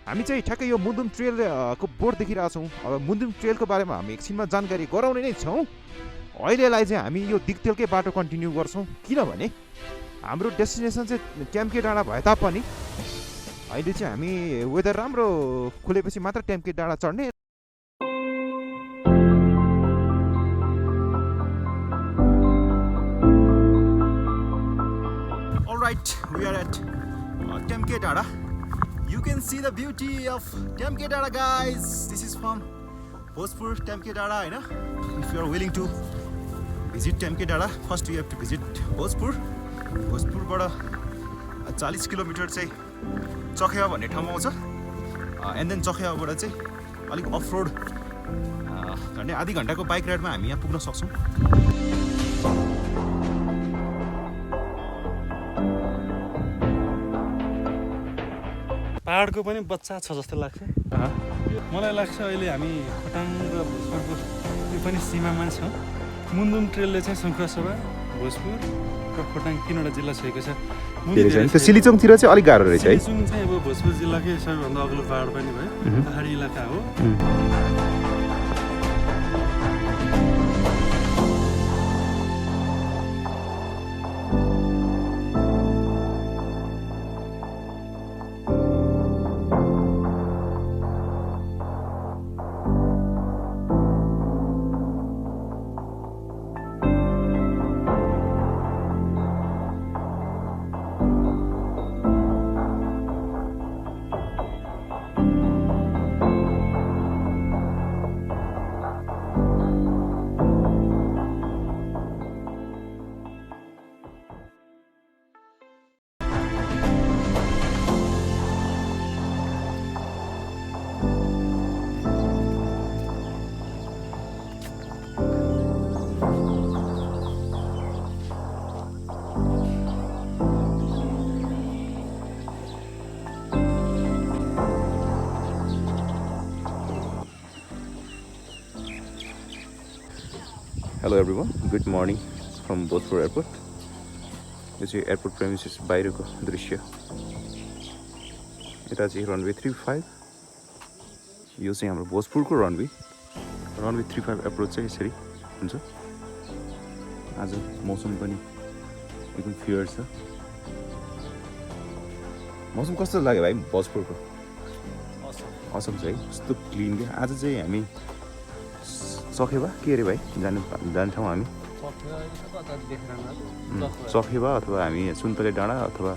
हामी चाहिँ ठ्याक्कै यो मुन्दुम ट्रेल को बोर्ड देखिरहेको छौँ। अब मुन्दुम ट्रेलको बारेमा हामी एकछिनमा जानकारी गराउने नै छौँ। अहिलेलाई चाहिँ हामी यो दिगतेलकै बाटो कन्टिन्यू गर्छौँ, किनभने हाम्रो डेस्टिनेसन चाहिँ ट्याम्के डाँडा भए तापनि अहिले चाहिँ हामी वेदर राम्रो खुलेपछि मात्र ट्याम्के डाँडा चढ्ने। Alright, we are at Temke Dada. You can see the beauty of Temke Dada, guys. This is from Bhojpur Temke Dada, you know. If you are willing to visit Temke Dada, first you have to visit Bhojpur. Bhojpur bada 40 kilometre चाहिँ चखेवा भन्ने ठाउँमा आउँछ। And then चखेवाबाट चाहिँ अलिक off road गर्ने आधी घन्टाको bike राइडमा हामी यहाँ पुग्न सक्छौँ। पहाडको पनि बच्चा छ जस्तो लाग्छ। मलाई लाग्छ अहिले हामी खोटाङ र भोजपुरको यो पनि सीमामा छौँ। मुन्दुम ट्रेलले चाहिँ शङ्खुवासभा, भोजपुर र खोटाङ 3वटा जिल्ला छोएको छ। त्यो सिलिचोङतिर चाहिँ अलिक गाह्रो रहेछ है। सिलिचोङ चाहिँ अब भोजपुर जिल्लाकै सबैभन्दा अग्लो पहाड पनि भयो, पहाडी इलाका हो। Hello everyone, good morning from Bhojpur airport. यो चाहिँ एयरपोर्ट प्रेमिसेस बाहिरको दृश्य। यता चाहिँ रनवे 35, यो चाहिँ हाम्रो भोजपुरको रनवे 35 एप्रोच चाहिँ यसरी हुन्छ। आज मौसम पनि एकदम क्लियर छ। मौसम कस्तो लाग्यो भाइ भोजपुरको? असम छ है, कस्तो क्लिन क्या। आज चाहिँ हामी चखेवा के अरे भाइ जान्छौँ हामी चखेवा अथवा हामी सुन्तले डाँडा अथवा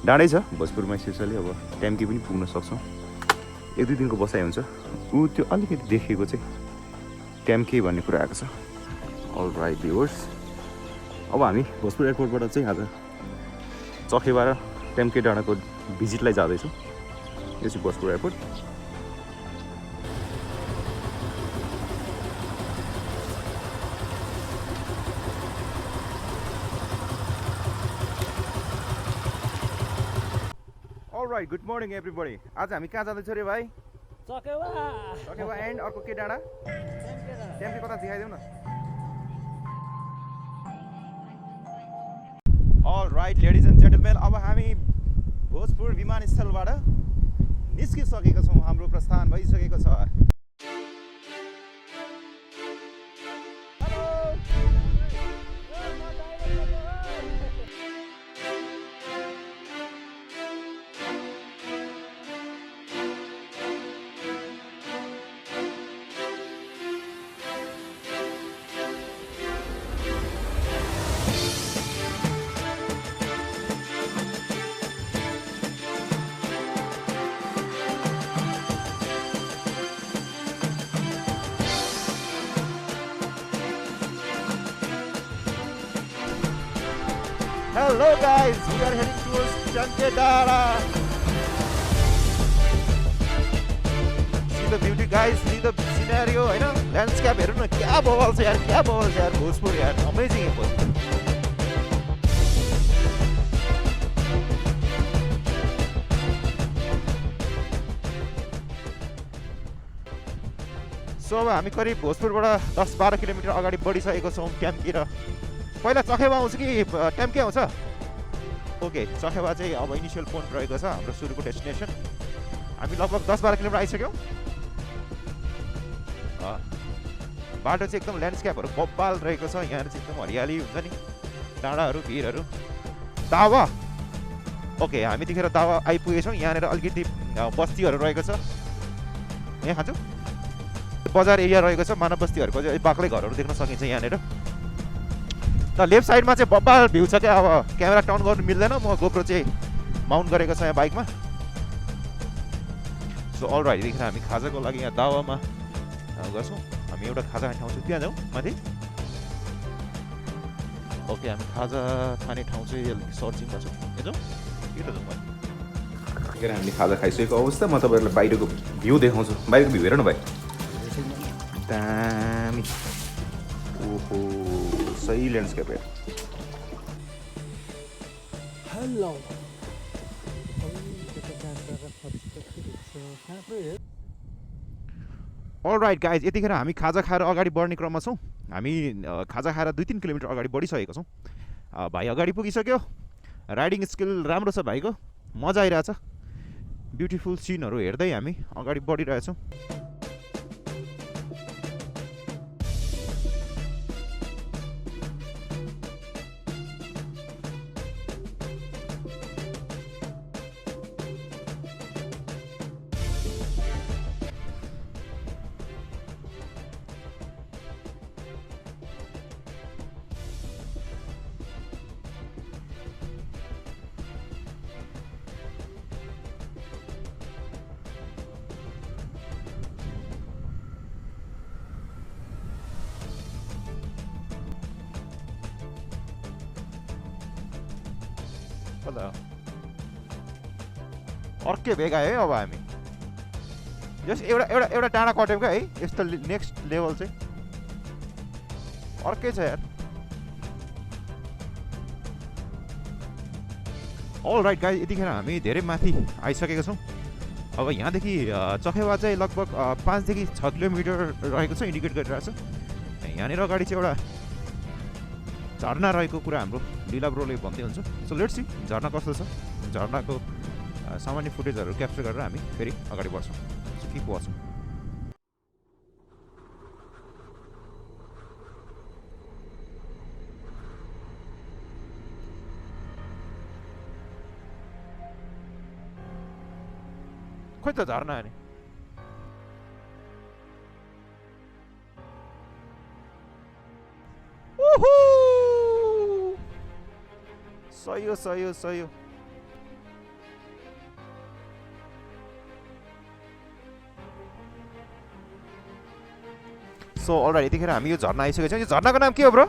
डाँडै छ भोजपुरमा स्पेसली। अब ट्याम्की पनि पुग्न सक्छौँ। 1-2 दिनको बसाइ हुन्छ। ऊ त्यो अलिकति देखेको चाहिँ ट्याम्के भन्ने कुरा आएको छ। अल राइट भ्युअर्स, अब हामी भोजपुर एयरपोर्टबाट चाहिँ आज चखेवा र ट्याम्के डाँडाको भिजिटलाई जाँदैछौँ। यो चाहिँ Bhojpur airport. Alright, good morning everybody. आज हामी कहाँ जाँदैछौँ रे भाइ? चखेवा एन्ड अर्को के डाँडा? ट्याम्के कता देखाइदेऊ न। Alright, ladies and gentlemen, अब हामी भोजपुर विमानस्थलबाट निस्किसकेका छौँ। हाम्रो प्रस्थान भइसकेको छ। Hello guys, we are heading towards Temke Dada. See the beauty guys, see the scenario, है ना? Landscape हेर्नु न, क्या बवाल छ यार, क्या बवाल छ यार भोजपुर यार, अमेजिङ है भोजपुर। सो अब हामी करिब भोजपुरबाट 10-12 किलोमिटर अगाडि बढिसकेको छौँ ट्याम्की र। पहिला चखेवा आउँछ कि ट्याम्के आउँछ? ओके, चखेवा चाहिँ अब इनिसियल पोइन्ट रहेको छ हाम्रो सुरुको डेस्टिनेसन। हामी लगभग 10-12 किलोमिटर आइसक्यौँ। बाटो चाहिँ एकदम ल्यान्डस्केपहरू बब्बाल रहेको छ। यहाँ चाहिँ एकदम हरियाली हुन्छ नि, डाँडाहरू भिरहरू। दावा ओके, हामी त्यतिखेर दावा आइपुगेछौँ। यहाँनिर अलिकति बस्तीहरू रहेको छ। यहाँ खान्छौँ बजार एरिया रहेको छ। मानव बस्तीहरूको चाहिँ बाक्लै घरहरू देख्न सकिन्छ यहाँनिर। त लेफ्ट साइडमा चाहिँ बब्बाल भ्यू छ क्या। अब क्यामेरा टर्न गर्नु मिल्दैन, म गोप्रो चाहिँ माउन्ट गरेको छ यहाँ बाइकमा। सो अल राइट, यतिखेर हामी खाजाको लागि यहाँ दावामा गर्छौँ। हामी एउटा खाजा खाने ठाउँ छ, त्यहाँ जाउँ माथि। ओके, हामी खाजा खाने ठाउँ चाहिँ अलिक सर्चिङमा छौँ। यहाँ जाउँ कि त जाउँ माथि। त्यतिखेर हामीले खाजा खाइसकेको अवस्था। म तपाईँहरूलाई बाहिरको भ्यू देखाउँछु। बाहिरको भ्यू हेर न भाइ, दामी। ओहो, सही ल्यान्डस्केप हेर। हेलो अल राइट गाइज, यतिखेर हामी खाजा खाएर अगाडि बढ्ने क्रममा छौँ। हामी खाजा खाएर 2-3 किलोमिटर अगाडि बढिसकेको छौँ। भाइ अगाडि पुगिसक्यो। राइडिङ स्किल राम्रो छ भाइको, मजा आइरहेछ। ब्युटिफुल सिनहरू हेर्दै हामी अगाडि बढिरहेछौँ। अर्कै भेगा है। अब हामी जस एउटा डाँडा कट्यौँ क्या है। यस्तो नेक्स्ट लेभल चाहिँ अर्कै छ यार। अल राइट गाइज, यतिखेर हामी धेरै माथि आइसकेका छौँ। अब यहाँदेखि चखेवा चाहिँ लगभग 5 देखि 6 किलोमिटर रहेको छ, इन्डिकेट गरिरहेको छ। यहाँनिर अगाडि चाहिँ एउटा झरना रहेको कुरा हाम्रो लिला ब्रोले भन्दै हुन्छ। सो लेट्स सी झरना कस्तो छ। झरनाको सामान्य फुटेजहरू क्याप्चर गरेर हामी फेरि अगाडि बढ्छौँ। So keep watching. खोइ त झरना नि। सही हो, सही हो, सही हो। सो अलराइट, यतिखेर हामी यो झरना आइसकेको छौँ। यो झरनाको नाम के हो ब्रो?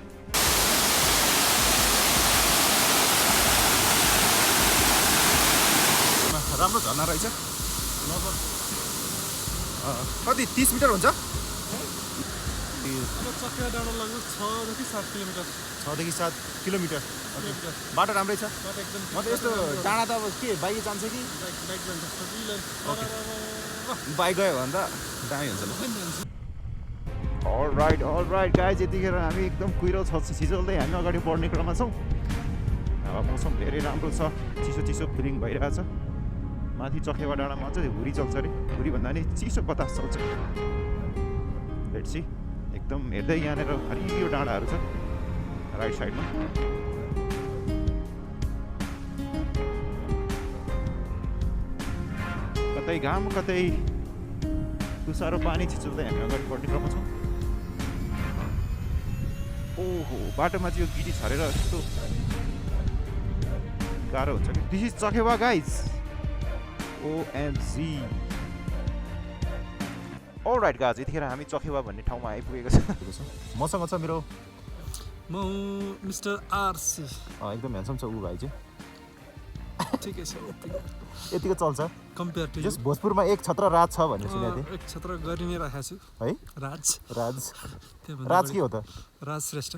राम्रो झर्ना रहेछ। कति 30 मिटर हुन्छ? चकिया डाँडा लगभग 6 देखि 7 किलोमिटर। 6 देखि 7 किलोमिटर। बाटो राम्रै छ। म त यस्तो डाँडा त अब के बाइक जान्छ कि बाइक गयो भने त दामी हुन्छ। अल राइट गाइज, यतिखेर हामी एकदम कुहिरो छिचोल्दै हामी अगाडि बढ्ने क्रममा छौँ। मौसम धेरै राम्रो छ, चिसो चिसो फिलिङ भइरहेछ। माथि चखेवा डाँडामा चाहिँ हुरी चल्छ अरे। हुरी भन्दा नि चिसो बतास चल्छ। लेट्स सी, एकदम हेर्दै यहाँनिर हरियो डाँडाहरू छ राइट साइडमा। कतै घाम कतै तुसारो पानी छिचोल्दै हामी अगाडि बढ्ने क्रममा छौँ। ओहो, बाटोमा चाहिँ यो गिटी छरेर यस्तो गाह्रो हुन्छ कि। This is Chakhewa guys. OMG. All right guys, यतिखेर हामी चखेवा भन्ने ठाउँमा आइपुगेको छ। मसँग छ मेरो म मिस्टर आरसी। एकदम ह्यान्डसम छ ऊ भाइ चाहिँ। ठिकै छ, यतिको चल्छ। कम्पेयर टु जस्ट भोजपुरमा एक छत्र राज छ भन्ने सुनेको थिएँ। एक छत्र गरि नै राखेको छु है। राज राज के हो त? राज श्रेष्ठ।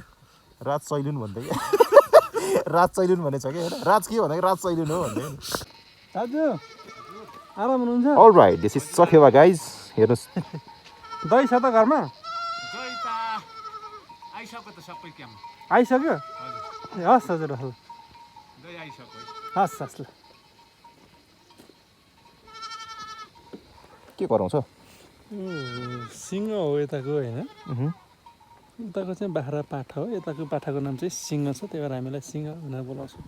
राज चैलुन भन्दै राज चैलुन भनेको छ कि होइन? राज के हो भन्दाखेरि राज चैलुन हो भन्दै। दाजु आराम हुनुहुन्छ? All right, this is Chakhewa guys. हेर्नुहोस्, दही छ त घरमा? दही त आइसक्यो त सबै क्याम। आइसक्यो? हस् हजुर, हस् दही आइसक्यो। हस् हस् ल। के गराउँछ सिंह हो यताको होइन उताको चाहिँ बाख्रा पाठा हो यताको पाठाको नाम चाहिँ सिंह छ त्यही भएर हामीलाई सिंह भनेर बोलाउँछौँ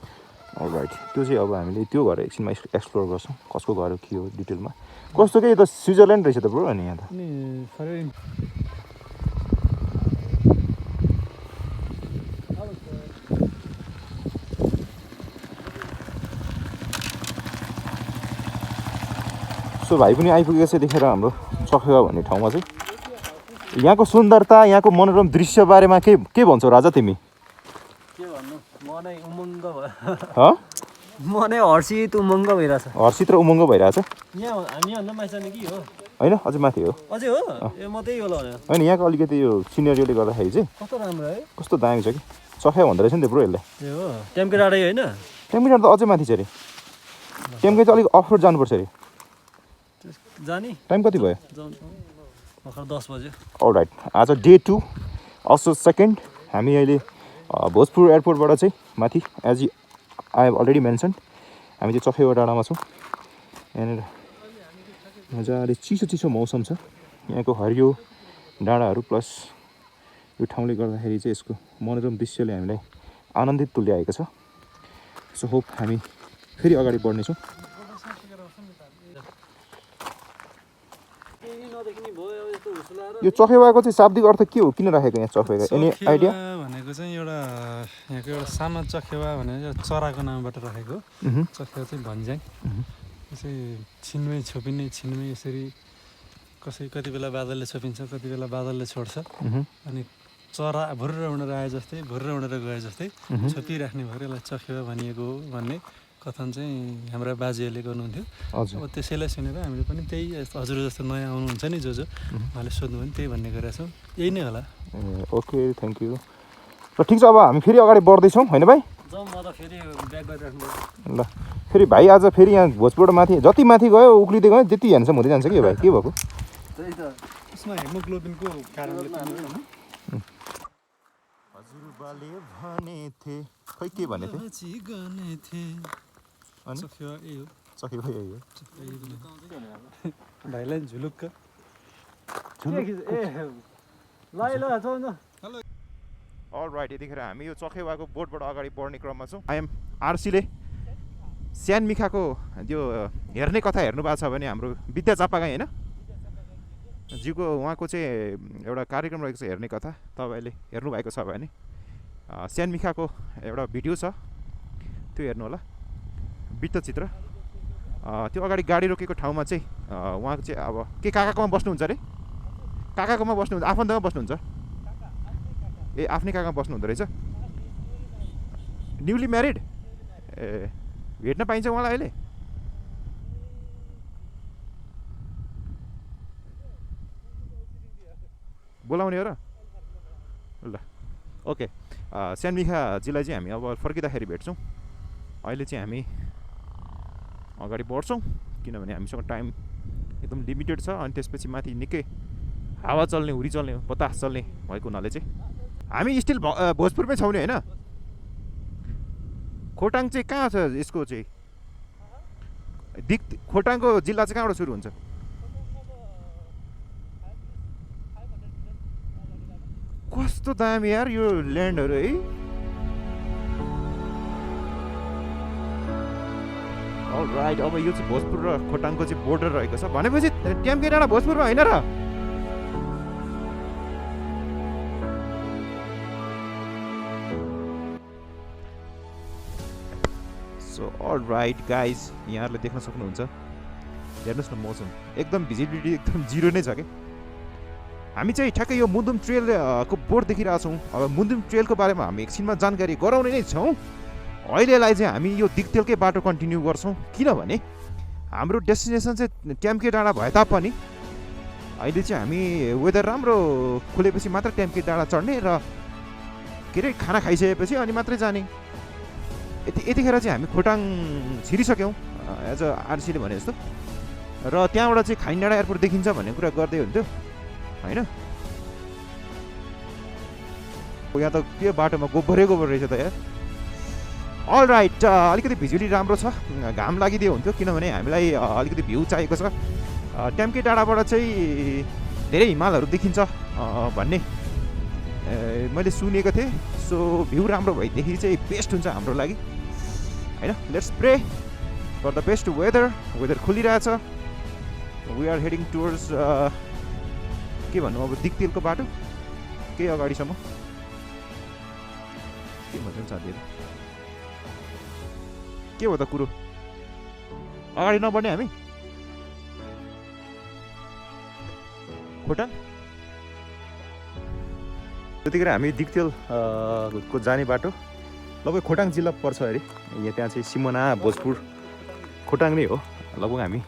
अलराइट त्यो चाहिँ अब हामीले त्यो घर एकछिनमा एक्सप्लोर गर्छौँ कसको घर हो के हो डिटेलमा कस्तो के त स्विजरल्यान्ड रहेछ त ब्रो अनि यहाँ त अनि फरेन सो भाइ पनि आइपुगेको छ देखेर हाम्रो चखेवा भन्ने ठाउँमा चाहिँ यहाँको सुन्दरता यहाँको मनोरम दृश्य बारेमा के भन्छौ राजा तिमी के भन्नु मनै उमङ्ग ह मनै हर्षित उमङ्ग भइरहेछ हर्षित र उमङ्ग भइरहेछ यहाँ हामीभन्दा माथि जाने कि हो होइन अझै माथि हो अझै हो ए म त्यही होला भने होइन यहाँको अलिकति यो सिनेरियोले गर्दाखेरि चाहिँ कस्तो राम्रो है कस्तो दामी छ कि चखेवा भन्दो रहेछ नि त ब्रो यसलाई ए हो ट्याम्के डाँडै होइन टेम्पेचर त अझै माथि छ अरे टेम्पे चाहिँ अलिक अफरोड जानुपर्छ अरे जाने टाइम कति भयो जाउँ भर्खर 10 बज्यो अलराइट आज डे 2 असो सेकेन्ड हामी अहिले भोजपुर एयरपोर्टबाट चाहिँ माथि as I have already mentioned हामी चाहिँ चखेवा डाँडामा छौँ यहाँनिर मजाले चिसो चिसो मौसम छ यहाँको हरियो डाँडाहरू प्लस यो ठाउँले गर्दाखेरि चाहिँ यसको मनोरम दृश्यले हामीलाई आनन्दित तुल्याएको छ सो होप हामी फेरि अगाडि बढ्नेछौँ यो चखेवाको चाहिँ शाब्दिक अर्थ के हो किन राखेको यहाँ चखेवा एनी आइडिया भनेको चाहिँ एउटा यहाँको एउटा सानो चखेवा भनेर चराको नामबाट राखेको चखेवा चाहिँ भन्ज्याङ यो चाहिँ छिनमै छोपिने छिनमै यसरी कति बेला बादलले छोपिन्छ कति बेला बादलले छोड्छ अनि चरा भुर्र उडेर आए जस्तै भुर्र उडेर गए जस्तै छोपिराख्ने भएर यसलाई चखेवा भनिएको हो भन्ने कथन चाहिँ हाम्रा बाजेहरूले गर्नुहुन्थ्यो अब त्यसैलाई सुनेर हामीले पनि त्यही हजुर जस्तो नयाँ आउनुहुन्छ नि जो उहाँले सोध्नु पनि त्यही भन्ने गरेका छौँ यही नै होला ओके थ्याङ्क यू र ठिक छ अब हामी फेरि अगाडि बढ्दैछौँ होइन भाइ जाउँ म त फेरि ब्याक गरिराख्नु ल फेरि भाइ आज फेरि यहाँ भोजपुरबाट माथि जति माथि गयो उक्लिँदै गयो त्यति ह्यान्डसम हुँदै जान्छ कि भाइ के भएको त्यही त यसमा हेमोग्लोबिनको कारणले हजुरबाले भनेथे खै के भनेथे अनि चखेवा यही हो चखेवा यही हो भाइलाई झुलुक्क अलराइट यतिखेर हामी यो चखेवाको बोटबाट अगाडि बढ्ने क्रममा छौँ आइएम आरसीले स्यान मिखाको त्यो हेर्ने कथा हेर्नु भएको छ भने हाम्रो विद्या चापागाई होइन जीको उहाँको चाहिँ एउटा कार्यक्रम रहेको छ हेर्ने कथा तपाईँले हेर्नुभएको छ भने स्यान मिखाको एउटा भिडियो छ त्यो हेर्नु होला वृत्तचित्र त्यो अगाडि गाडी रोकेको ठाउँमा चाहिँ उहाँको चाहिँ अब के काकाकोमा बस्नुहुन्छ अरे काकाकोमा बस्नुहुन्छ आफन्तमा बस्नुहुन्छ ए आफ्नै काकामा बस्नुहुँदो रहेछ न्युली म्यारिड ए भेट्न पाइन्छ उहाँलाई अहिले बोलाउने हो र ल ओके स्यानमिखाजीलाई चाहिँ हामी अब फर्किँदाखेरि भेट्छौँ अहिले चाहिँ हामी अगाडि बढ्छौँ किनभने हामीसँग टाइम एकदम लिमिटेड छ अनि त्यसपछि माथि निकै हावा चल्ने हुरी चल्ने बतास चल्ने भएको हुनाले चाहिँ हामी स्टिल भोजपुरमै छौँ नि होइन खोटाङ चाहिँ कहाँ छ यसको चाहिँ खोटाङको जिल्ला चाहिँ कहाँबाट सुरु हुन्छ कस्तो दामी यार यो ल्यान्डहरू है अलराइट अब यो चाहिँ भोजपुर र खोटाङको चाहिँ बोर्डर रहेको छ भनेपछि ट्याम्के डाँडा भोजपुरमा होइन र सो अलराइट गाइज यहाँहरूले देख्न सक्नुहुन्छ हेर्नुहोस् न मौसम एकदम भिजिबिलिटी एकदम जिरो नै छ क्या हामी चाहिँ ठ्याक्कै यो मुन्दुम ट्रेल को बोर्ड देखिरहेको छौँ अब मुन्दुम ट्रेलको बारेमा हामी एकछिनमा जानकारी गराउने नै छौँ अहिलेलाई चाहिँ हामी यो दिगतेलकै बाटो कन्टिन्यू गर्छौँ किनभने हाम्रो डेस्टिनेसन चाहिँ ट्याम्के डाँडा भए तापनि अहिले चाहिँ हामी वेदर राम्रो खुलेपछि मात्र ट्याम्के डाँडा चढ्ने र के अरे खाना खाइसकेपछि अनि मात्रै जाने यतिखेर चाहिँ हामी खोटाङ छिरिसक्यौँ एज अ आरसीले भने जस्तो र त्यहाँबाट चाहिँ खाइन डाँडा एयरपोर्ट देखिन्छ भन्ने कुरा गर्दै हुन्थ्यो होइन यहाँ त के बाटोमा गोबरै गोबर रहेछ त यार अलराइट अलिकति भिजुअली राम्रो छ घाम लागिदियो हुन्थ्यो किनभने हामीलाई अलिकति भ्यू चाहिएको छ ट्याम्के डाँडाबाट चाहिँ धेरै हिमालहरू देखिन्छ भन्ने मैले सुनेको थिएँ। सो भ्यू राम्रो भएदेखि चाहिँ बेस्ट हुन्छ हाम्रो लागि होइन। Let's pray for the best weather खुलिरहेछ। वी आर हेडिङ टुवर्ड्स के भन्नु अब दिक्तेलको बाटो केही अगाडिसम्म के भन्छन् साथीहरू के हो त कुरो अगाडि नबढ्ने हामी खोटाङ त्यतिखेर हामी दिक्तेल को जाने बाटो लगभग खोटाङ जिल्ला पर्छ अरे। यहाँ त्यहाँ चाहिँ सिमना भोजपुर खोटाङ नै हो लगभग। हामी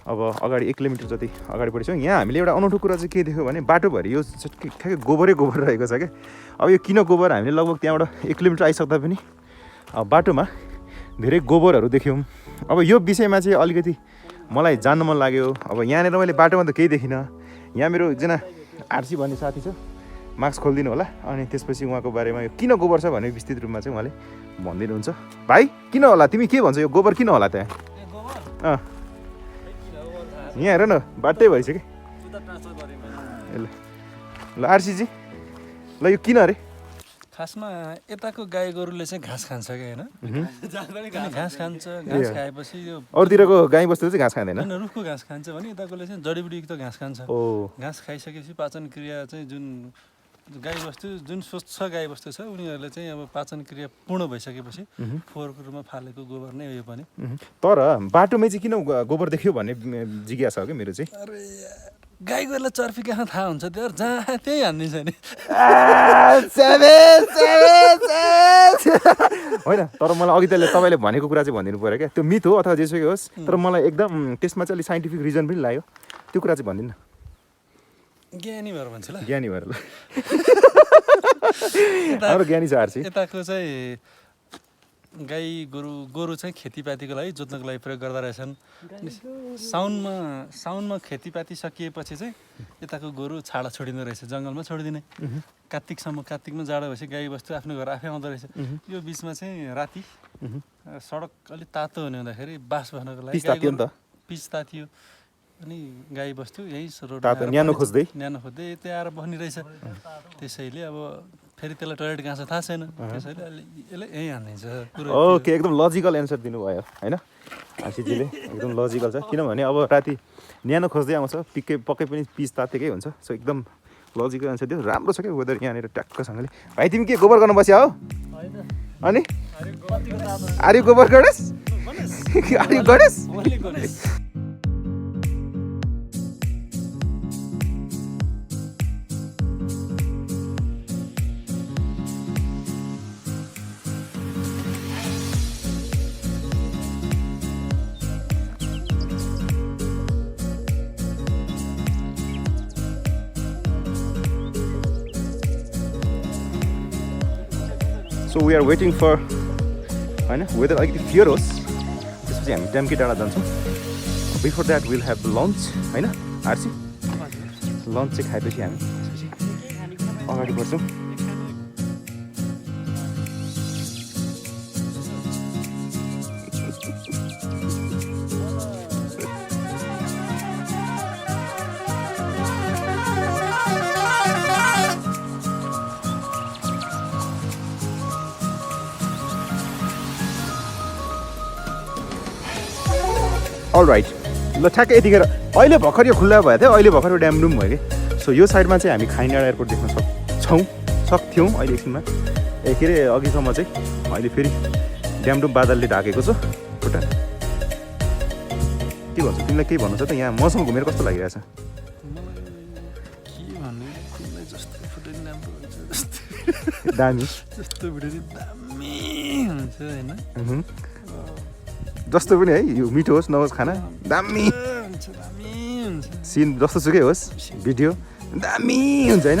अब अगाडि 1 किलोमिटर जति अगाडि बढिसक्यौँ। यहाँ हामीले एउटा अनौठो कुरा चाहिँ के देख्यो भने बाटोभरि यो ठ्याक्कै गोबरै गोबर रहेको छ क्या। अब यो किन गोबर हामीले लगभग त्यहाँबाट 1 किलोमिटर आइसक्दा पनि बाटोमा धेरै गोबरहरू देख्यौँ। अब यो विषयमा चाहिँ अलिकति मलाई जान्न मन लाग्यो। अब यहाँनिर मैले बाटोमा त केही देखिनँ। यहाँ मेरो एकजना आरसी भन्ने साथी छ, मास्क खोलिदिनु होला अनि त्यसपछि उहाँको बारेमा यो किन गोबर छ भन्ने विस्तृत रूपमा चाहिँ उहाँले भनिदिनुहुन्छ। भाइ किन होला तिमी के भन्छौ यो गोबर किन होला त्यहाँ? यहाँ हेर न बाटै भइसक्यो। ल आरसीजी ल यो किन अरे? खासमा यताको गाई गोरुले चाहिँ घाँस खान्छ कि होइन, घाँस खान्छ। घाँस खाएपछि यो अरूतिरको गाई बस्तुले चाहिँ घाँस खाँदैन, रुखको घाँस खान्छ भने यताकोले चाहिँ जडीबुटीको त घाँस खान्छ। घाँस खाइसकेपछि पाचन क्रिया चाहिँ जुन गाईबस्तु जुन स्वच्छ गाईबस्तु छ उनीहरूले चाहिँ अब पाचन क्रिया पूर्ण भइसकेपछि फोहोरको रूपमा फालेको गोबर नै हो यो पनि। तर बाटोमै चाहिँ किन गोबर देख्यो भन्ने जिज्ञासा हो कि मेरो चाहिँ। अरे गाई गोरुलाई चर्पी कहाँ थाहा हुन्छ त्यो जहाँ त्यही हान्दिन्छ नि होइन। तर मलाई अघि तपाईँले भनेको कुरा चाहिँ भनिदिनु पऱ्यो क्या। त्यो मिथ हो अथवा जेसुकै होस्, तर मलाई एकदम त्यसमा चाहिँ अलिक साइन्टिफिक रिजन पनि लाग्यो। त्यो कुरा चाहिँ भनिदिनु न। ज्ञानी भएर भन्छ ल, ज्ञानी भएर ल हाम्रो ज्ञानी छ आरसी। यताको चाहिँ गाई गोरु चाहिँ खेतीपातीको लागि जोत्नको लागि प्रयोग गर्दा रहेछन्। साउनमा खेतीपाती सकिएपछि चाहिँ यताको गोरु छाडा छोडिँदो रहेछ, जङ्गलमा छोडिदिने। कात्तिकमा जाडो भएपछि गाई बस्तु आफ्नो घर आफै आउँदो रहेछ। यो बिचमा चाहिँ राति सडक अलिक तातो हुने हुँदाखेरि बास बस्नको लागि पिच तातियो अनि गाई बस्तु यही रोड न्यानो खोज्दै यतै आएर बस्ने रहेछ। त्यसैले अब फेरि त्यसलाई टोयलेट कहाँ छ थाहा छैन, त्यसैले यसले यहीँ हानिदिन्छ। ओके एकदम लजिकल एन्सर दिनुभयो होइन आरसीजीले, एकदम लजिकल छ। किनभने अब राति न्यानो खोज्दै आउँछ, पक्कै पनि पिच तातेकै हुन्छ। सो एकदम लजिकल एन्सर दियो। राम्रो छ क्या वेदर यहाँनिर ट्याक्कसँगले। भाइ तिमी के गोबर गर्न बस्या हो? अनि आर्यु गोबर गणेश आर्यु गणेश So we are waiting for होइन वेदर अलिकति फियर होस् त्यसपछि हामी ट्याम्के डाँडा जान्छौँ। Before that will have lunch होइन आरसी। लन्च चाहिँ खाएपछि हामी त्यसपछि अगाडि बढ्छौँ। अल राइट ल ठ्याक्कै यतिखेर अहिले भर्खर यो खुल्ला भएको थियो, अहिले भर्खर यो ड्यामडुम भयो कि। सो यो साइडमा चाहिँ हामी खाइनाडा एयरपोर्ट देख्न सक्थ्यौँ अहिले एकछिनमा। के अरे अघिसम्म चाहिँ अहिले फेरि ड्यामडुम बादलले ढाकेको छ खुट्टा। के भन्छ तिमीलाई केही भन्नु छ त? यहाँ मौसम घुमेर कस्तो लागिरहेछ? दामी जस्तो पनि है, यो मिठो होस् नहोस् खाना दामी, सिन जस्तो सुकै होस् भिडियो दामी हुन्छ होइन।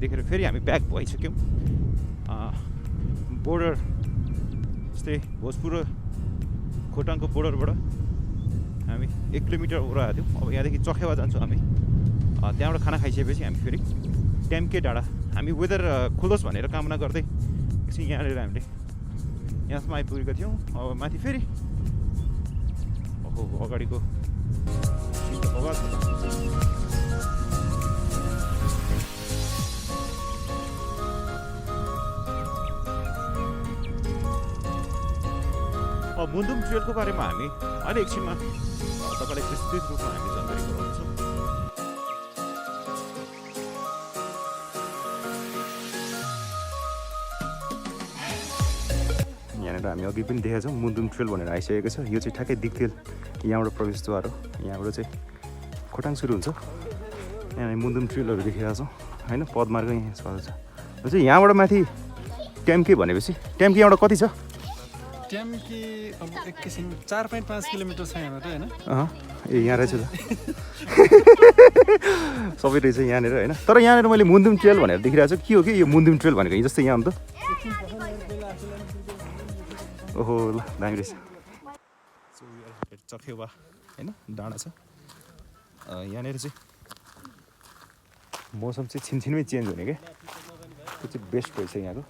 देखेर फेरि हामी ब्याक भइसक्यौँ बोर्डर जस्तै भोजपुर र खोटाङको बोर्डरबाट हामी 1 किलोमिटर ओह्राएको थियौँ। अब यहाँदेखि चखेवा जान्छौँ हामी। त्यहाँबाट खाना खाइसकेपछि हामी फेरि ट्याम्के डाँडा हामी वेदर खुलोस् भनेर कामना गर्दै एकछिन यहाँनिर हामीले यहाँसम्म आइपुगेका थियौँ। अब माथि फेरि अगाडिको मुन्दुम ट्रेलको बारेमा हामी अहिले एकछिनमा तपाईँलाई विस्तृत रूपमा हामी जानकारी गराउँछौँ। यहाँनिर हामी अघि पनि देखेका छौँ मुन्दुम ट्रेल भनेर आइसकेको छ। यो चाहिँ ठ्याक्कै दिक्तेल यहाँबाट प्रवेशद्वार हो। यहाँबाट चाहिँ खोटाङ सुरु हुन्छ। यहाँ मुन्दुम ट्रेलहरू देखिरहेको छौँ होइन, पदमार्ग यहाँ छ। चाहिँ यहाँबाट माथि ट्याम्के भनेपछि ट्याम्के यहाँबाट कति छ? ट्याम्के अब एक किसिम 4.5 किलोमिटर छ यहाँबाट होइन। ए यहाँ रहेछ त सबै रहेछ यहाँनिर होइन। तर यहाँनिर मैले मुन्दुम ट्रेल भनेर देखिरहेको छु। के हो कि यो मुन्दुम ट्रेल भनेको यही जस्तै यहाँ हो नि त। ओहो ल दामी रहेछ। चखेवा होइन डाँडा छ। यहाँनिर चाहिँ मौसम चाहिँ छिनछिनमै चेन्ज हुने क्या, त्यो चाहिँ बेस्ट रहेछ यहाँको।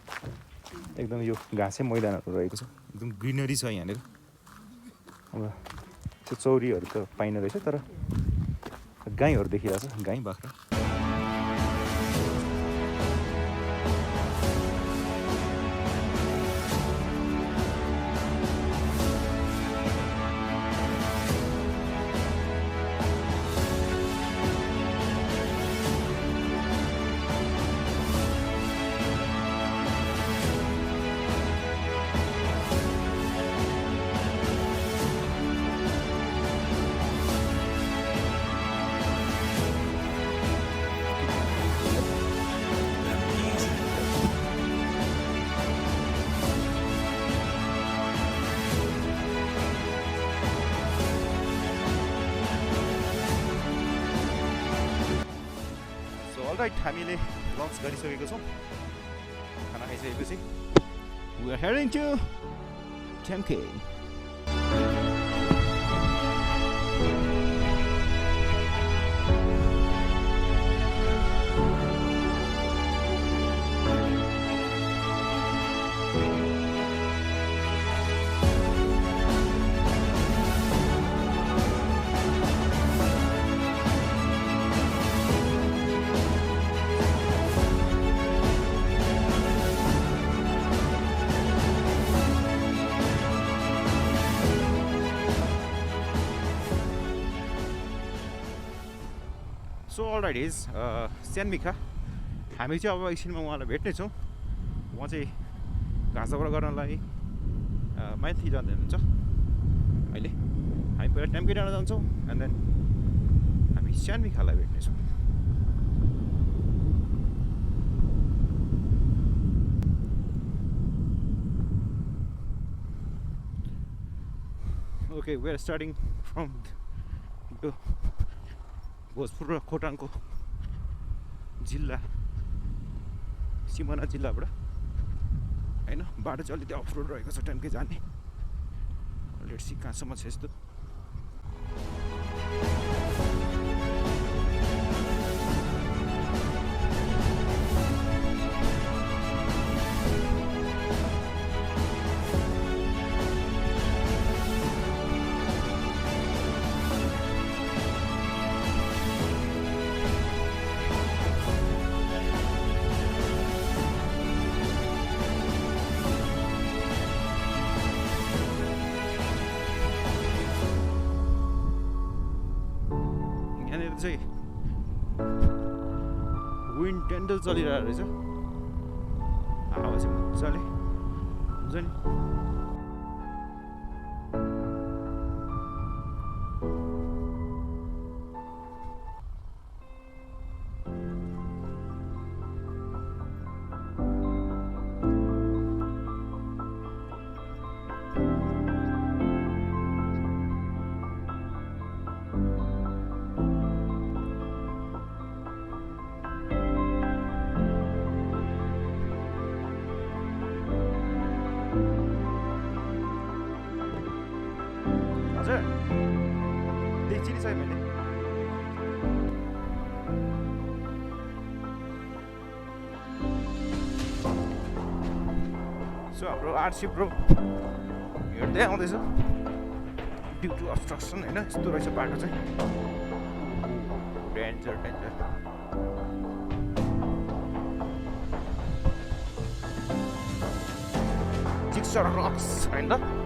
एकदम यो घाँसे मैदानहरू रहेको छ, एकदम ग्रिनरी छ यहाँनिर। अब त्यो चौरीहरू त पाइन रहेछ, तर गाईहरू देखिरहेको छ, गाई बाख्रा। अलराइट, हामीले लन्च गरिसकेको छौँ। खाना खाइसकेपछि we are heading to Temke. So alright is Syanmikha हामी चाहिँ अब एकछिनमा उहाँलाई भेट्नेछौँ। उहाँ चाहिँ घाँसबाट गर्नलाई माथि जाँदै हुनुहुन्छ। अहिले हामी पहिला ट्याम्के डाँडा जान्छौँ एन्ड देन हामी स्यानमिखालाई भेट्नेछौँ। Okay, we are starting from यो भोजपुर र खोटाङको जिल्ला सिमाना जिल्लाबाट होइन। बाटो चाहिँ अलिकति अफ रोड रहेको छ ट्याम्के जाने। लेट्स सी कहाँसम्म छ यस्तो। चाहिँ विन्ड टेन्डल चलिरहेको रहेछ। हावा चाहिँ मजाले हुन्छ नि। देखिन्छ है मैले सो हाम्रो आरसी ब्रो हिँड्दै आउँदैछ ड्यु टु अब्स्ट्रक्सन होइन यस्तो रहेछ बाटो चाहिँ डेन्जर डेन्जर जिक्सर रक्स होइन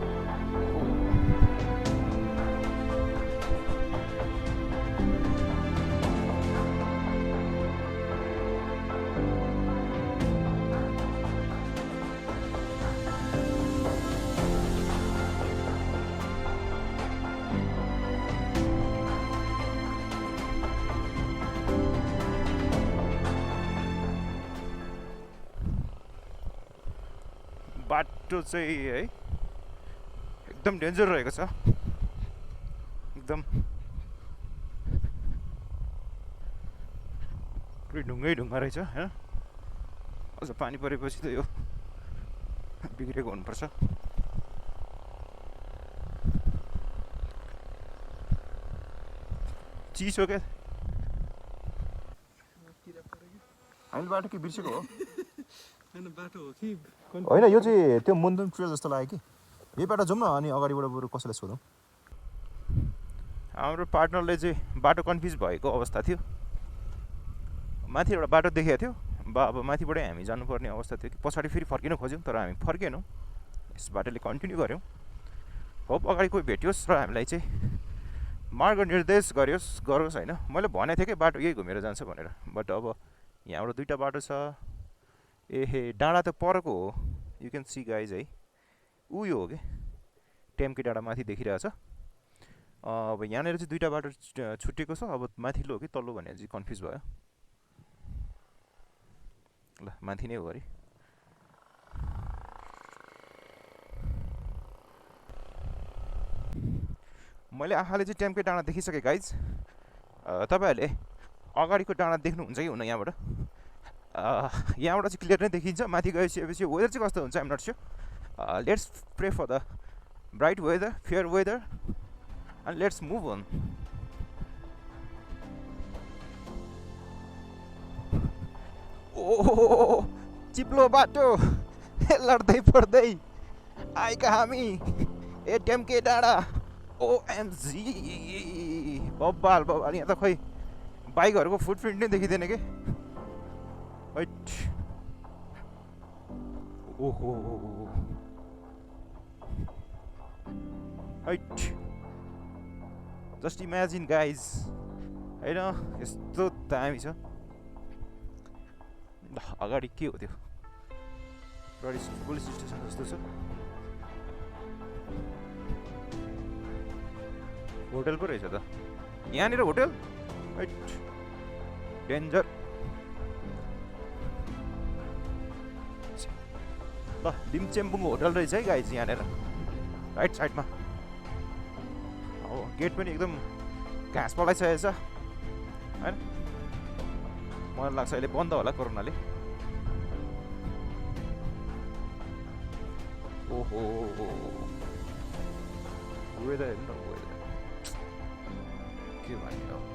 बाटो चाहिँ है एकदम डेन्जर रहेको छ एकदम पुरै ढुङ्गै ढुङ्गा रहेछ होइन अझ पानी परेपछि त यो बिग्रेको हुनुपर्छ चिसो क्या हामीले बाटो के बिर्सेको हो होइन बाटो हो कि होइन यो चाहिँ त्यो मुन्दुम ट्रेल जस्तो लाग्यो कि यही बाटो जाउँ न अनि अगाडिबाट बरु कसैलाई सोधौँ हाम्रो पार्टनरले चाहिँ बाटो कन्फ्युज भएको अवस्था थियो माथि एउटा बाटो देखेको थियो अब माथिबाटै हामी जानुपर्ने अवस्था थियो कि पछाडि फेरि फर्किन खोज्यौँ तर हामी फर्केनौँ यस बाटोले कन्टिन्यू गऱ्यौँ होप अगाडि कोही भेटियोस् र हामीलाई चाहिँ मार्ग निर्देश गरोस् होइन मैले भनेको थिएँ कि बाटो यही घुमेर जान्छ भनेर बट अब यहाँबाट दुईवटा बाटो छ एहे डाँडा त परको हो यु क्यान सी गाइज है उयो हो कि टेम्के डाँडा माथि देखिरहेछ अब यहाँनिर चाहिँ दुईवटा बाटो छुटेको छ अब माथिल्लो हो कि तल्लो भनेर चाहिँ कन्फ्युज भयो ल माथि नै हो अरे मैले आँखाले चाहिँ टेम्के डाँडा देखिसकेँ गाइज तपाईँहरूले अगाडिको डाँडा देख्नुहुन्छ कि हुन यहाँबाट यहाँबाट चाहिँ क्लियर नै देखिन्छ माथि गइसकेपछि वेदर चाहिँ कस्तो हुन्छ I'm not sure let's pray for the bright weather fair weather and let's move on ओ चिप्लो बाटो लड्दै पड्दै आएका हामी ए टेम्के डाँडा ओएमजी बब्बाल बब्बाल यहाँ त खोइ बाइकहरूको फुटप्रिन्ट नै देखिँदैन कि Wait. ओहो Wait. Just imagine guys होइन यस्तो दामी छ अगाडि के हो त्यो पुलिस स्टेसन जस्तो छ होटल पो रहेछ त यहाँनिर होटल डेन्जर ल लिम्चेम्बुङ होटल रहेछ है गाइज यहाँनिर राइट साइडमा अब गेट पनि एकदम घाँस पलाइसकेको छ होइन मलाई लाग्छ अहिले बन्द होला कोरोनाले ओहो वेदर हेर्नु न वेदर के भन्ने हो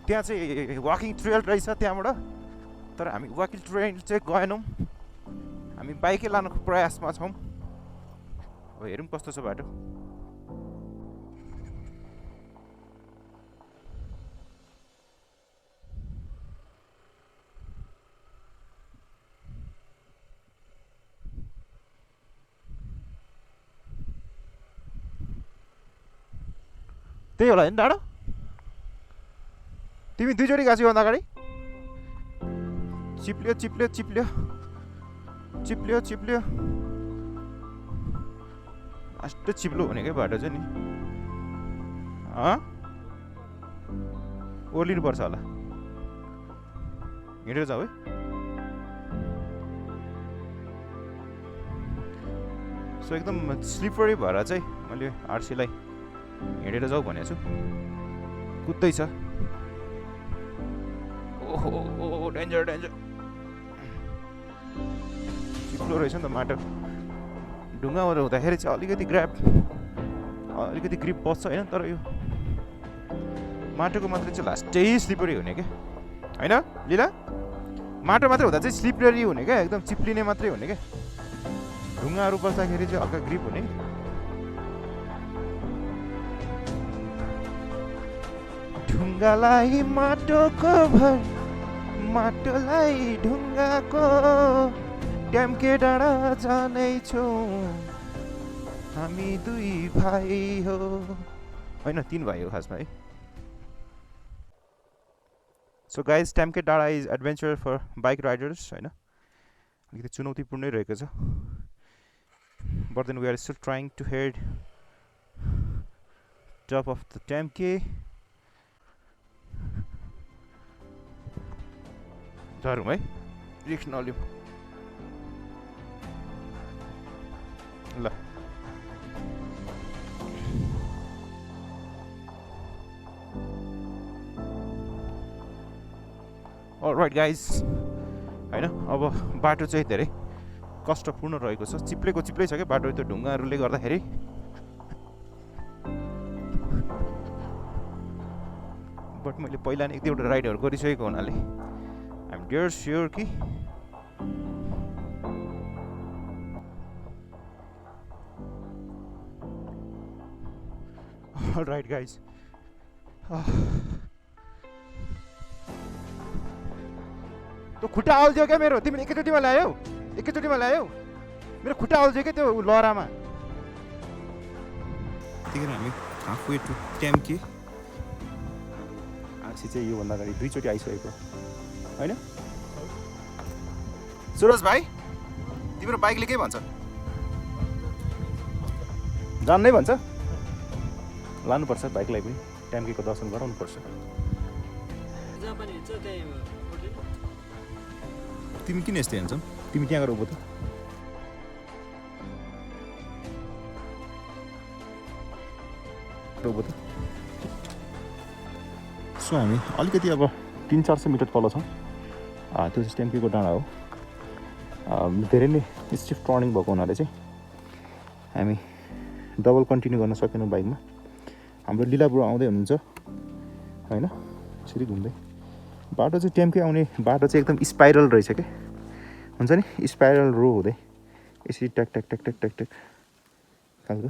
त्यहाँ चाहिँ वाकिङ ट्रेल रहेछ त्यहाँबाट तर हामी वाकिङ ट्रेल चाहिँ गएनौँ हामी बाइकै लानुको प्रयासमा छौँ अब हेरौँ कस्तो छ बाटो त्यही होला नि डाँडा तिमी दुईचोटि गएको भन्दा अगाडि चिप्ल्यो चिप्ल्यो चिप्ल्यो चिप्ल्यो चिप्ल्यो लास्ट चिप्लो भनेकै बाटो चाहिँ नि ओर्लिनुपर्छ होला हिँडेर जाऊ है सो एकदम स्लिपरी भएर चाहिँ मैले आरसीलाई हिँडेर जाऊ भनेको छु कुद्दैछ ओहो डेन्जर डेन्जर चिप्लो रहेछ नि त माटो ढुङ्गाहरू हुँदाखेरि चाहिँ अलिकति ग्रिप बस्छ होइन तर यो माटोको मात्रै चाहिँ लास्टै स्लिपरी हुने क्या होइन लीला माटो मात्रै हुँदा चाहिँ स्लिपरी हुने क्या एकदम चिप्लिने मात्रै हुने क्या ढुङ्गाहरू बस्दाखेरि चाहिँ हल्का ग्रिप हुने ढुङ्गालाई माटोको भर माटोलाई ढुङ्गाको ट्याम्के डाँडा जानेछौँ हामी 2 भाइ हो होइन 3 भाइ हो खासमा है सो गाइज ट्याम्के डाँडा is adventure for bike riders होइन अलिकति चुनौतीपूर्णै रहेको छ but then we are still trying to head top of the Tamke झरौँ है रिक्स नलिउँ ल अलराइट गाइज होइन अब बाटो चाहिँ धेरै कष्टपूर्ण रहेको छ चिप्लै छ क्या बाटो त्यो ढुङ्गाहरूले गर्दाखेरि बट मैले पहिला नै 1-2 राइडहरू गरिसकेको हुनाले आइ एम डेयर स्योर कि अलराइट गाइज त्यो खुट्टा अल्झ्यो क्या मेरो तिमीले एकैचोटिमा ल्यायौ मेरो खुट्टा अल्झ्यो क्या त्यो लहरामा त्यतिखेर हामी हाफवे टु ट्याम्के आरसी चाहिँ योभन्दा अगाडि 2 चोटि आइसकेको होइन सुरज भाइ तिम्रो बाइकले के भन्छ जान्नै भन्छ लानुपर्छ बाइकलाई पनि ट्याम्केको दर्शन गराउनुपर्छ तिमी किन यस्तै हिँड्छौ तिमी त्यहाँ गएर उभो त सो हामी अलिकति अब 300-400 मिटर तल छौँ त्यो चाहिँ ट्याम्केको डाँडा हो धेरै नै स्टिफ टर्निङ भएको हुनाले चाहिँ हामी डबल कन्टिन्यू गर्न सकेनौँ बाइकमा हाम्रो लीलाब्रो आउँदै हुनुहुन्छ होइन यसरी घुम्दै बाटो चाहिँ ट्याम्के आउने बाटो चाहिँ एकदम स्पाइरल रहेछ क्या हुन्छ नि स्पाइरल रो हुँदै यसरी ट्याक ट्याक ट्याक ट्याक ट्याक ट्याक खालको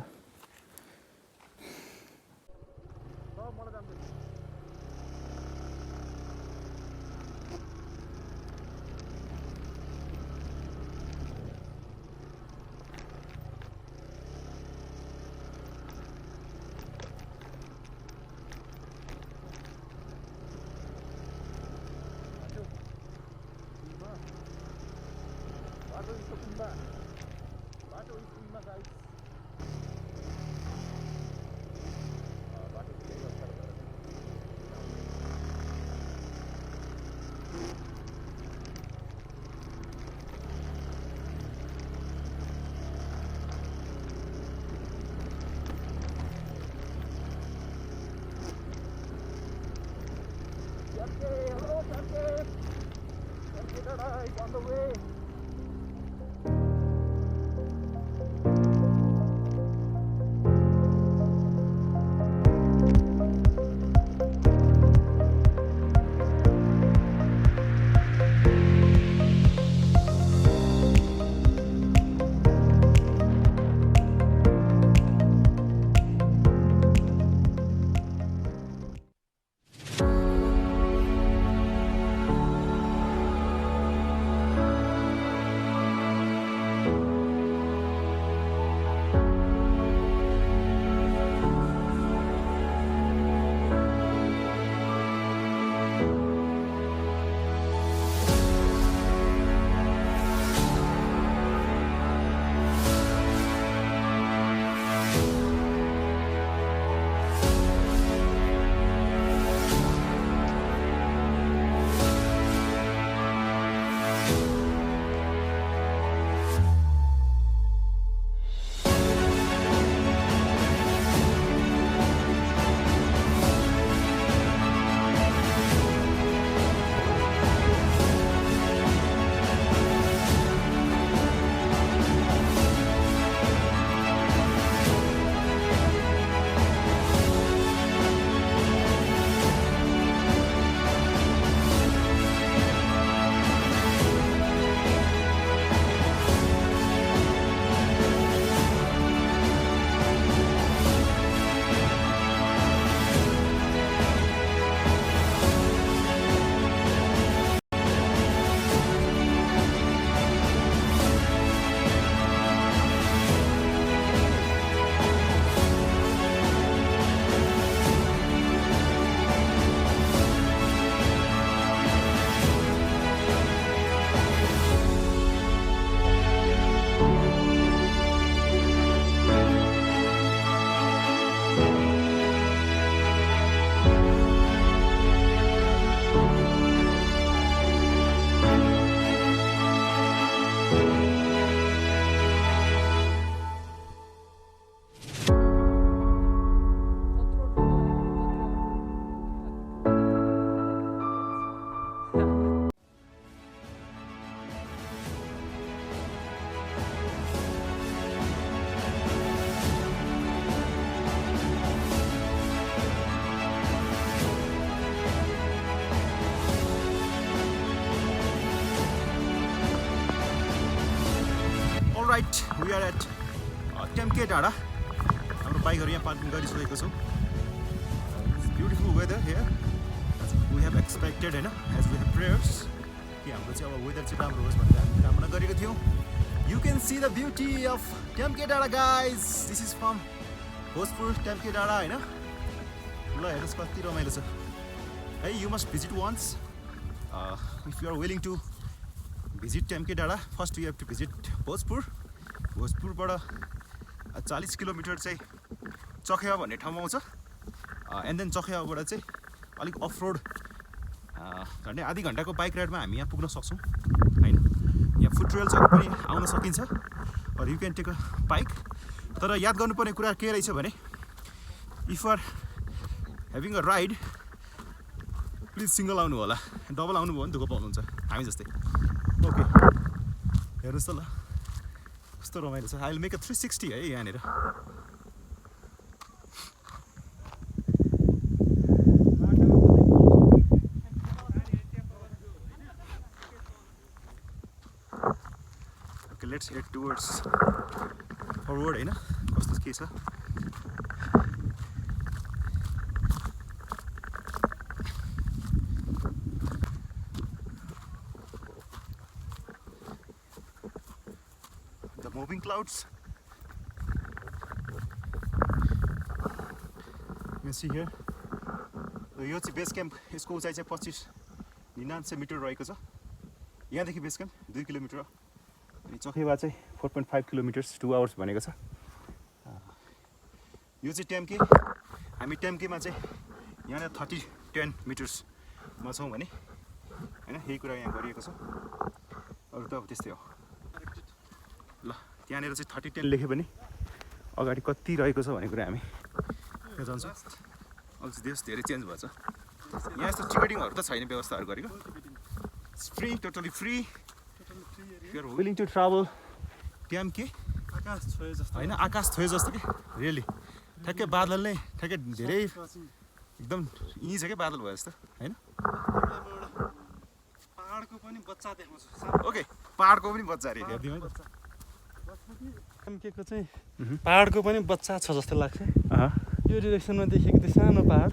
right we are at Temke डाँडा हाम्रो बाइकहरू यहाँ पार्किङ गरिसकेको छौँ beautiful weather here we have expected होइन एज वी हेभ प्रेयर्स कि हाम्रो चाहिँ अब वेदर चाहिँ राम्रो होस् भनेर हामी कामना गरेको थियौँ you can see the beauty of Temke डाँडा guys this is from Bhojpur Temke डाँडा होइन ल हेर्नुहोस् कति रमाइलो छ है you must visit once if you are willing to visit Temke डाँडा first you have to visit भोजपुरबाट 40 किलोमिटर चाहिँ चखेवा भन्ने ठाउँमा आउँछ एन्ड देन चखेवाबाट चाहिँ अलिक अफ रोड झन्डै आधी घन्टाको बाइक राइडमा हामी यहाँ पुग्न सक्छौँ होइन यहाँ फुट ट्रेल्सहरू पनि आउन सकिन्छ or you can take a bike तर याद गर्नुपर्ने कुरा के रहेछ भने if are having a ride please single आउनु होला डबल आउनुभयो भने दुःख पाउनुहुन्छ हामी जस्तै ओके हेर्नुहोस् त ल कस्तो रमाइलो छ आई विल मेक अ 360 है यहाँनिर okay let's head towards forward होइन कस्तो के छ the moving clouds you can see here यो चाहिँ बेस क्याम्प यसको उचाइ चाहिँ 25-99 मिटर रहेको छ यहाँदेखि बेस क्याम्प 2 किलोमिटर अनि चखेवा चाहिँ 4.5 किलोमिटर्स 2 आवर्स भनेको छ यो चाहिँ टेम्के हामी टेम्केमा चाहिँ यहाँनिर 30-10 मिटर्समा छौँ भने होइन यही कुरा यहाँ गरिएको छ अरू त अब त्यस्तै हो ल त्यहाँनिर चाहिँ 30-10 लेख्यो भने अगाडि कति रहेको छ भन्ने कुरा हामी यहाँ जान्छौँ अब चाहिँ देश धेरै चेन्ज भएछ यहाँ यस्तो टिकटिङहरू त छैन व्यवस्थाहरू गरेको free totally free you are willing to travel Temke आकाश छोए जस्तो होइन आकाश छोए जस्तो कि रियली ठ्याक्कै बादल नै ठ्याक्कै धेरै एकदम यहीँ छ क्या बादल भयो जस्तो होइन पहाडको पनि बच्चा देखाउँछु ओके पहाडको पनि बच्चा अरे हेरिदिउँ है त टेम्केको चाहिँ पहाडको पनि बच्चा छ जस्तो लाग्छ यो डिरेक्सनमा देखेको त्यो सानो पहाड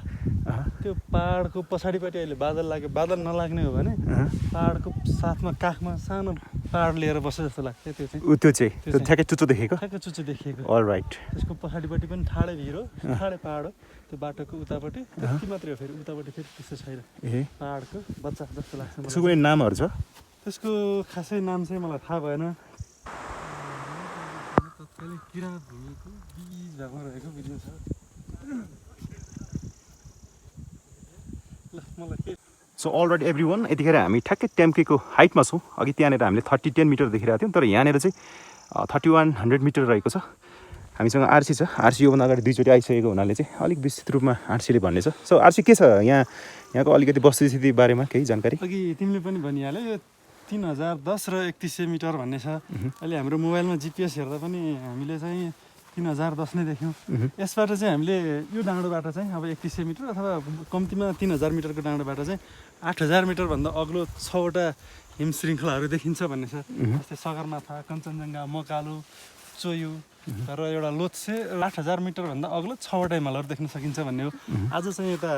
त्यो पहाडको पछाडिपट्टि अहिले बादल लाग्यो बादल नलाग्ने हो भने पहाडको साथमा काखमा सानो पहाड लिएर बस्छ जस्तो लाग्छ त्यो चाहिँ त्यो ठ्याक्कै चुच्चो देखेको ठ्याक्कै चुच्चो देखिएको अल राइट त्यसको पछाडिपट्टि पनि ठाडै भिर हो ठाडै पहाड हो त्यो बाटोको उतापट्टि त्यति मात्रै हो फेरि उतापट्टि फेरि त्यस्तो छैन ए पहाडको बच्चा जस्तो लाग्छ त्यसको कुनै नामहरू छ त्यसको खासै नाम चाहिँ मलाई थाहा भएन तत्कालै किराँत भूमिको बीज भागमा रहेको भिडियो छ ल मलाई के सो अलराइट एभ्री वान यतिखेर हामी ठ्याक्कै टेम्केको हाइटमा छौँ अघि त्यहाँनिर हामीले 30-10 मिटर देखिरहेको थियौँ तर यहाँनिर चाहिँ 3100 मिटर रहेको छ हामीसँग आरसी छ आरसी योभन्दा अगाडि दुईचोटि आइसकेको हुनाले चाहिँ अलिक विस्तृत रूपमा आरसीले भन्ने छ सो आरसी के छ यहाँको अलिकति वस्तुस्थिति बारेमा केही जानकारी अघि तिमीले पनि भनिहाल्यो यो 3010 र 3100 मिटर भन्ने छ अहिले हाम्रो मोबाइलमा जिपिएस हेर्दा पनि हामीले चाहिँ 3010 नै देख्यौँ यसबाट चाहिँ हामीले यो डाँडोबाट चाहिँ अब 3100 मिटर अथवा कम्तीमा 3000 मिटरको डाँडोबाट चाहिँ 8000 मिटरभन्दा अग्लो 6वटा हिम श्रृङ्खलाहरू देखिन्छ भन्ने छ जस्तै सगरमाथा कञ्चनजङ्घा मकालु चोयु र एउटा लोत्से 8000 मिटरभन्दा अग्लो 6वटा हिमालहरू देख्न सकिन्छ भन्ने हो आज चाहिँ यता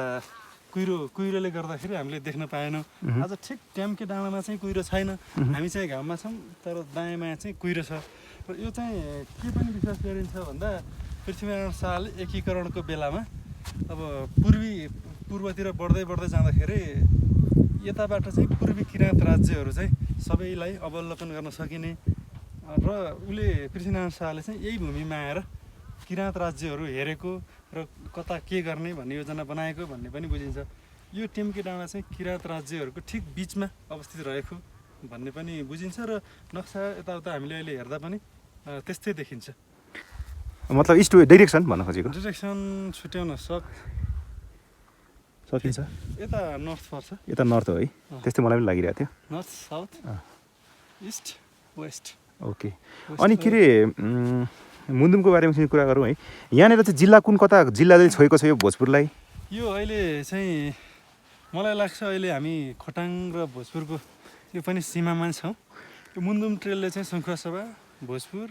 कुहिरोले गर्दाखेरि हामीले देख्न पाएनौँ आज ठिक टेम्के डाँडामा चाहिँ कुहिरो छैन हामी चाहिँ घाममा छौँ तर दायाँमा चाहिँ कुहिरो छ र यो चाहिँ के पनि विश्वास गरिन्छ भन्दा पृथ्वीनारायण शाहले एकीकरणको बेलामा अब पूर्वतिर बढ्दै जाँदाखेरि यताबाट चाहिँ पूर्वी किराँत राज्यहरू चाहिँ सबैलाई अवलोकन गर्न सकिने र उसले पृथ्वीनारायण शाहले चाहिँ यही भूमिमा आएर किराँत राज्यहरू हेरेको र कता के गर्ने भन्ने योजना बनाएको भन्ने पनि बुझिन्छ यो टेम्के डाँडा चाहिँ किराँत राज्यहरूको ठिक बिचमा अवस्थित रहेको भन्ने पनि बुझिन्छ र नक्सा यताउता हामीले अहिले हेर्दा पनि त्यस्तै देखिन्छ मतलब इस्ट डाइरेक्सन भन्न खोजेको डिरेक्सन छुट्याउन सकिन्छ यता नर्थ पर्छ यता नर्थ हो है त्यस्तै मलाई पनि लागिरहेको थियो north south east west okay अनि के अरे मुन्दुमको बारेमा चाहिँ कुरा गरौँ है यहाँनिर चाहिँ जिल्ला कुन कता जिल्लाले छोएको छ यो भोजपुरलाई यो अहिले चाहिँ मलाई लाग्छ अहिले हामी खोटाङ र भोजपुरको यो पनि सीमामा छौँ यो मुन्दुम ट्रेलले चाहिँ सङ्खुवासभा भोजपुर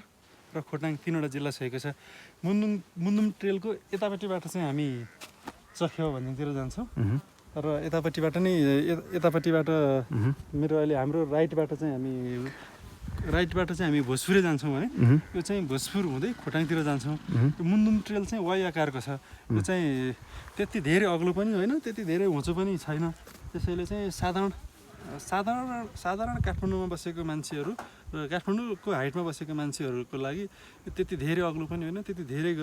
र खोटाङ 3वटा जिल्ला छेकेको छ। मुन्दुम ट्रेलको यतापट्टिबाट चाहिँ हामी चखेवा भन्नेतिर जान्छौँ र यतापट्टिबाट मेरो अहिले हाम्रो राइटबाट चाहिँ हामी भोजपुरै जान्छौँ भने यो चाहिँ भोजपुर हुँदै खोटाङतिर जान्छौँ। यो मुन्दुम ट्रेल चाहिँ वाइ आकारको छ। यो चाहिँ त्यति धेरै अग्लो पनि होइन, त्यति धेरै होचो पनि छैन। त्यसैले चाहिँ साधारण काठमाडौँमा बसेको मान्छेहरू र काठमाडौँको हाइटमा बसेको मान्छेहरूको लागि यो त्यति धेरै अग्लो पनि होइन, त्यति धेरै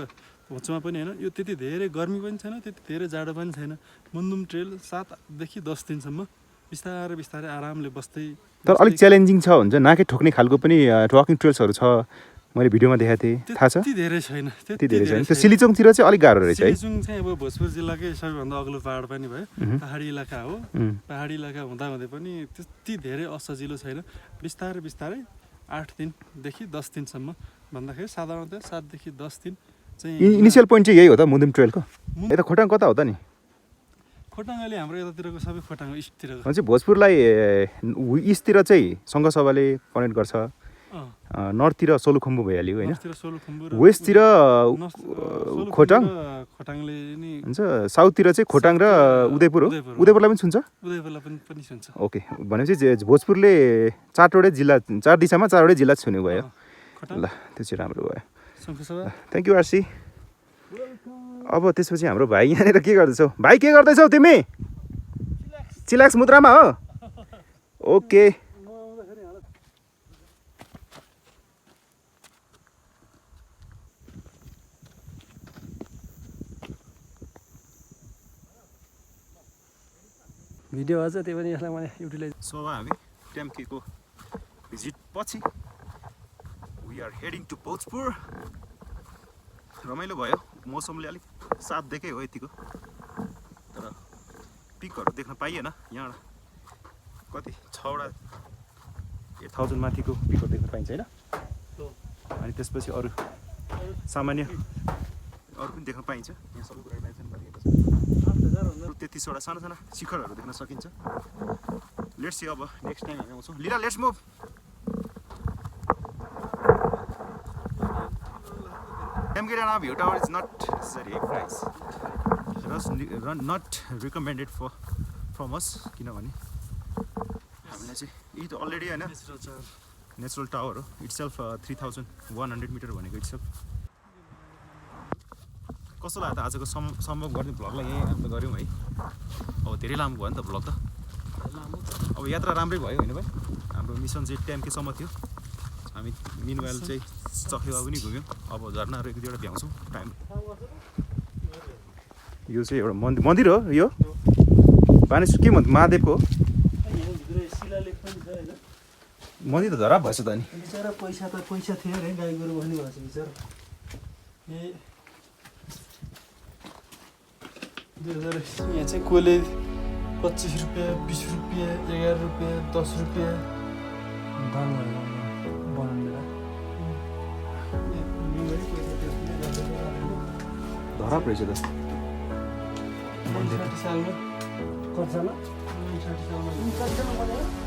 होचोमा पनि होइन, यो त्यति धेरै गर्मी पनि छैन, त्यति धेरै जाडो पनि छैन। मुन्दुम ट्रेल 7 देखि 10 दिनसम्म बिस्तारै बिस्तारै आरामले बस्दै। तर अलिक च्यालेन्जिङ छ हुन्छ, नाकै ठोक्ने खालको पनि ट्रकिङ ट्रेल्सहरू छ, मैले भिडियोमा देखाएको थिएँ, थाहा छ? त्यति धेरै छैन, त्यति धेरै छैन। त्यो सिलिचोङतिर चाहिँ अलिक गाह्रो रहेछ है। सिलिचोङ चाहिँ अब भोजपुर जिल्लाकै सबैभन्दा अग्लो पहाड पनि भयो, पहाडी इलाका हो। पहाडी इलाका हुँदाहुँदै पनि त्यति धेरै असजिलो छैन। बिस्तारै बिस्तारै 8 दिनदेखि 10 दिनसम्म भन्दाखेरि साधारणतया 7 देखि 10 दिन चाहिँ। इनिसियल पोइन्ट चाहिँ यही हो त मुन्दुम ट्रेलको? यता खोटाङ कता हो त नि? खोटाङ अहिले हाम्रो यतातिरको सबै खोटाङ इस्टतिरको। भने चाहिँ भोजपुरलाई इस्टतिर चाहिँ सङ्घसभाले कनेक्ट गर्छ, नर्थतिर सोलुखुम्बु भइहाल्यो होइन, वेस्टतिर खोटाङले नि हुन्छ, साउथतिर चाहिँ खोटाङ र उदयपुर हो। उदयपुरलाई पनि छुन्छ? उदयपुरलाई पनि छुन्छ। ओके, भनेपछि भोजपुरले 4वटै जिल्ला, 4 दिशामा 4वटै जिल्ला छुने भयो। ल त्यो चाहिँ राम्रो भयो। Thank you RC. अब त्यसपछि हाम्रो भाइ यहाँनिर के गर्दैछौ? भाइ के गर्दैछौ तिमी? चिलाक्स मुद्रामा हो? ओके। भिडियो अझ त्यो पनि यसलाई मैले युटिलाइज। सो अब हामी टेम्केको भिजिट पछि we are heading to Bhojpur. रमाइलो भयो, मौसमले अलिक साथ दिएकै हो यतिको, तर पिकहरू देख्न पाइएन। यहाँबाट कति 6वटा 8000 माथिको पिकहरू देख्न पाइन्छ होइन? अनि त्यसपछि अरू सामान्य अरू पनि देख्न पाइन्छ। यहाँ सबै कुरा मेन्सन गरिएको छ। 33वटा साना साना शिखरहरू देख्न सकिन्छ। लेट्स सी अब नेक्स्ट टाइम हामी आउँछौँ। लिरा लेट्स मुभ। टेम्के डाँडा view tower is not necessary एक price, not recommended from us, किनभने हामीलाई चाहिँ यही त अलरेडी होइन नेचुरल टावर हो इट्सेल्फ 3100 मिटर भनेको इट्सेल्फ। कस्तो लाग्यो त आजको सम्भव गर्ने भ्लगलाई यहीँ अन्त गऱ्यौँ है। अब धेरै लामो भयो नि त भ्लग त। अब यात्रा राम्रै भयो होइन भाइ? हाम्रो मिसन चाहिँ टेम्केसम्म थियो। हामी मिनवाइल चाहिँ चखेवा पनि घुम्यौँ। अब झरनाहरू 1-2वटा भ्याउँछौँ टाइम। यो चाहिँ एउटा मन्दिर हो यो? बानेश्वर के भन्छ? महादेवको मन्दिर त झरा भएछ त नि। बिचरा पैसा थियो अरे, गाई गोरु भन्ने भएछ बिचरा। यहाँ चाहिँ कसले 25 रुपियाँ, 20 रुपियाँ, 11 रुपियाँ, 10 रुपियाँ धरा रहेछ त मन्दिर। 60 सालमा कति सालमा? 60 सालमा